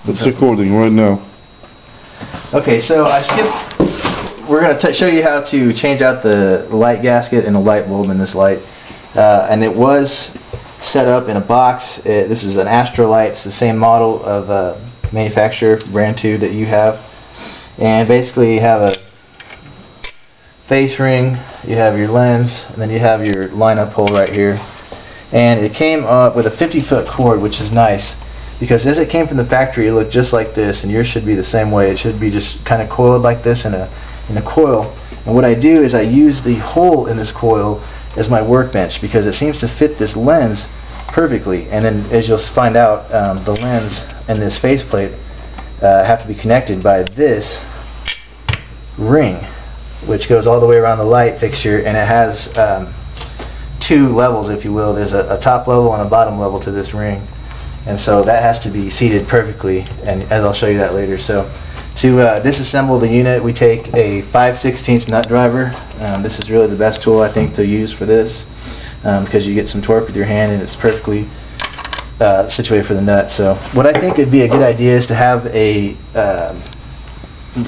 It's recording right now. Okay, so I skipped. We're going to show you how to change out the light gasket and the light bulb in this light. And it was set up in a box. This is an Astrolite. It's the same model of manufacturer, brand 2 that you have. And basically you have a face ring, you have your lens, and then you have your lineup hole right here. And it came up with a 50-foot cord, which is nice, because as it came from the factory it looked just like this, and yours should be the same way. It should be just kind of coiled like this in a coil. And what I do is I use the hole in this coil as my workbench, because it seems to fit this lens perfectly. And then, as you'll find out, the lens and this faceplate have to be connected by this ring, which goes all the way around the light fixture, and it has 2 levels, if you will. There's a top level and a bottom level to this ring, and so that has to be seated perfectly, and as I'll show you that later. So to disassemble the unit, we take a 5/16 nut driver. This is really the best tool, I think, to use for this, because you get some torque with your hand and it's perfectly situated for the nut. So what I think would be a good idea is to have a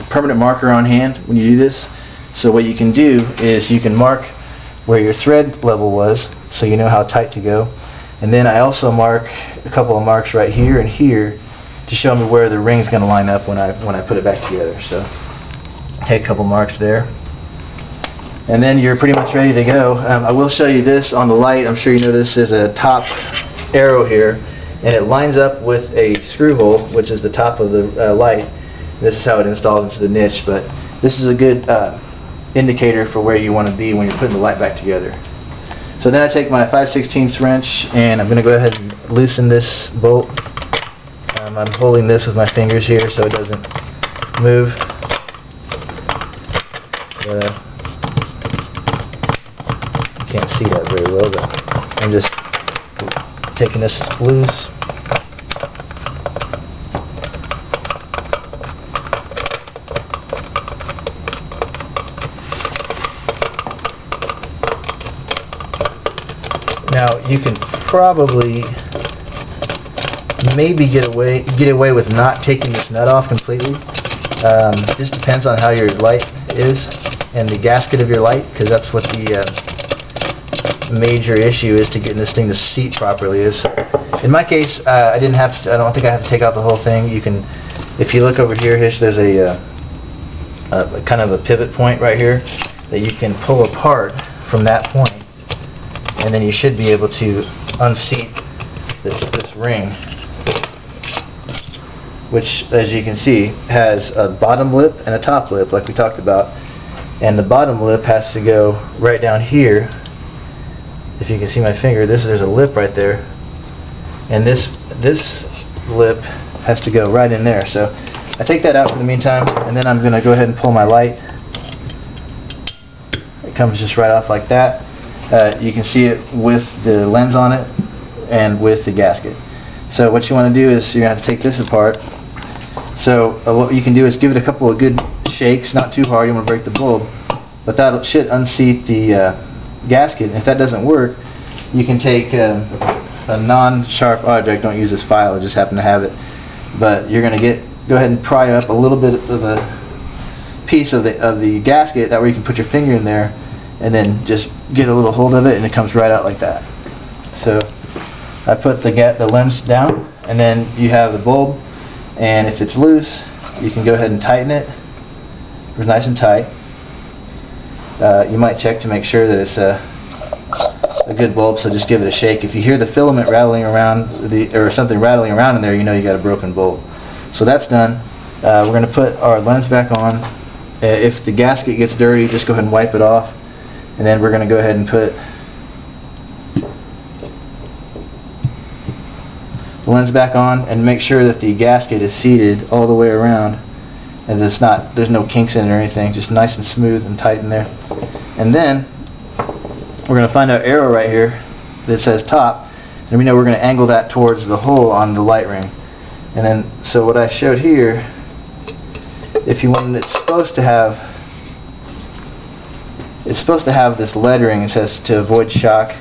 permanent marker on hand when you do this. So what you can do is you can mark where your thread level was, so you know how tight to go. And then I also mark a couple of marks right here and here to show me where the ring's going to line up when I put it back together. So take a couple marks there, and then you're pretty much ready to go. I will show you this on the light. I'm sure you notice there's a top arrow here, and it lines up with a screw hole, which is the top of the light. This is how it installs into the niche, but this is a good indicator for where you want to be when you're putting the light back together. So then I take my 5/16 wrench, and I'm going to go ahead and loosen this bolt. I'm holding this with my fingers here so it doesn't move. You can't see that very well, but I'm just taking this loose. Now you can probably maybe get away with not taking this nut off completely. Just depends on how your light is and the gasket of your light, because that's what the major issue is to getting this thing to seat properly. Is in my case, I didn't have to. I don't think I have to take out the whole thing. You can, if you look over here, there's a kind of a pivot point right here that you can pull apart from that point, and then you should be able to unseat this ring, which, as you can see, has a bottom lip and a top lip like we talked about. And the bottom lip has to go right down here. If you can see my finger, there's a lip right there, and this lip has to go right in there. So I take that out for the meantime, and then I'm going to go ahead and pull my light. It comes just right off like that. You can see it with the lens on it and with the gasket. So what you want to do is you're going to have to take this apart. So what you can do is give it a couple of good shakes, not too hard, you don't want to break the bulb, but that should unseat the gasket. And if that doesn't work, you can take a non-sharp object. Don't use this file, I just happen to have it, but you're going to go ahead and pry up a little bit of a piece of the gasket. That way you can put your finger in there and then just get a little hold of it, and it comes right out like that. So I put the lens down, and then you have the bulb, and if it's loose, you can go ahead and tighten it. It's nice and tight. You might check to make sure that it's a good bulb, so just give it a shake. If you hear the filament rattling around, or something rattling around in there, you know you got a broken bulb. So that's done. We're going to put our lens back on. If the gasket gets dirty, just go ahead and wipe it off. And then we're going to go ahead and put the lens back on and make sure that the gasket is seated all the way around, and there's no kinks in it or anything, just nice and smooth and tight in there. And then we're going to find our arrow right here that says top, and we know we're going to angle that towards the hole on the light ring. And then, so what I showed here, if you want, it's supposed to have this lettering. It says to avoid shock.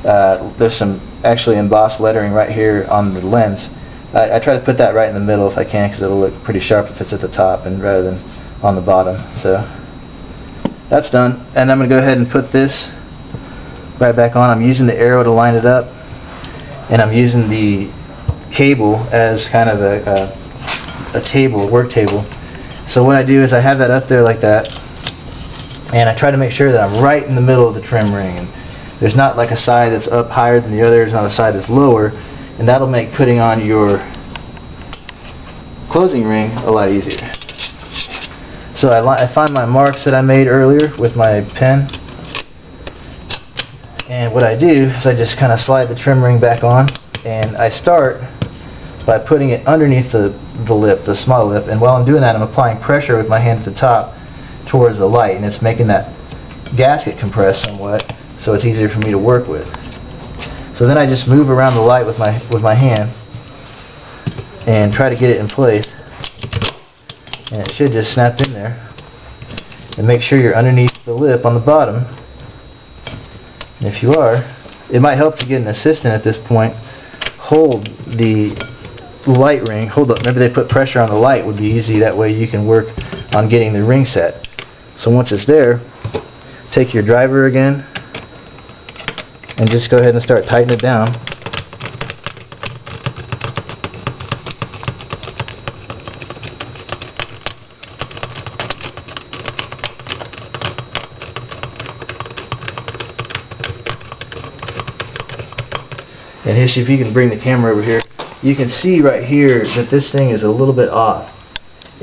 There's some actually embossed lettering right here on the lens I try to put that right in the middle if I can, because it'll look pretty sharp if it's at the top and rather than on the bottom. So that's done, and I'm going to go ahead and put this right back on. I'm using the arrow to line it up, and I'm using the cable as kind of a table, work table. So what I do is I have that up there like that, and I try to make sure that I'm right in the middle of the trim ring. And there's not like a side that's up higher than the other, there's not a side that's lower, and that'll make putting on your closing ring a lot easier. So I find my marks that I made earlier with my pen, and what I do is I just kind of slide the trim ring back on, and I start by putting it underneath the lip, the small lip, and while I'm doing that I'm applying pressure with my hand at the top towards the light, and it's making that gasket compress somewhat, so it's easier for me to work with. So then I just move around the light with my hand and try to get it in place, and it should just snap in there. And make sure you're underneath the lip on the bottom, and if you are, it might help to get an assistant at this point. Hold the light ring, hold up, maybe they put pressure on the light, would be easy, that way you can work on getting the ring set. So once it's there, take your driver again and just go ahead and start tightening it down. And if you can bring the camera over here, you can see right here that this thing is a little bit off.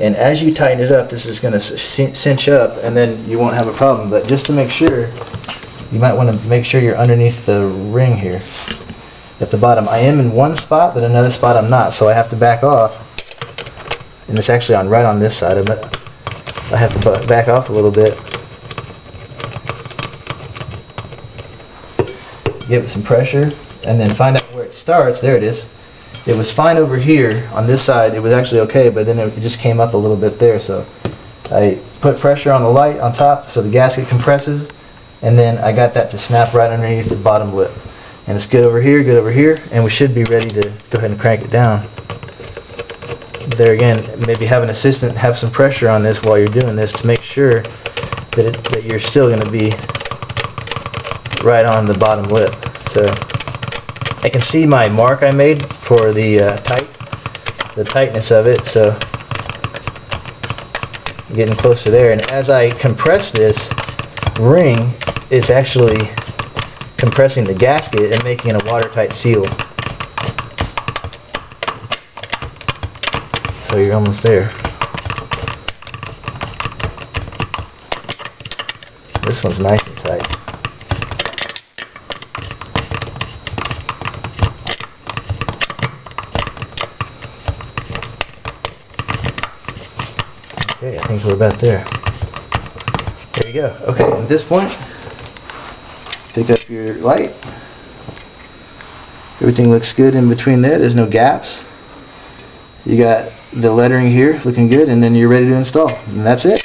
And as you tighten it up, this is going to cinch up, and then you won't have a problem. But just to make sure, you might want to make sure you're underneath the ring here at the bottom. I am in one spot, but another spot I'm not, so I have to back off. And it's actually right on this side of it. I have to back off a little bit. Give it some pressure, and then find out where it starts. There it is. It was fine over here on this side, it was actually okay, but then it just came up a little bit there. So I put pressure on the light on top so the gasket compresses, and then I got that to snap right underneath the bottom lip. And it's good over here, and we should be ready to go ahead and crank it down. There again, maybe have an assistant have some pressure on this while you're doing this to make sure that you're still going to be right on the bottom lip. So I can see my mark I made for the tightness of it, so I'm getting close to there. And as I compress this ring, it's actually compressing the gasket and making it a watertight seal. So you're almost there. This one's nice and tight. Okay, I think we're about there. There you go. Okay, at this point, pick up your light. Everything looks good in between there. There's no gaps. You got the lettering here looking good, and then you're ready to install. And that's it.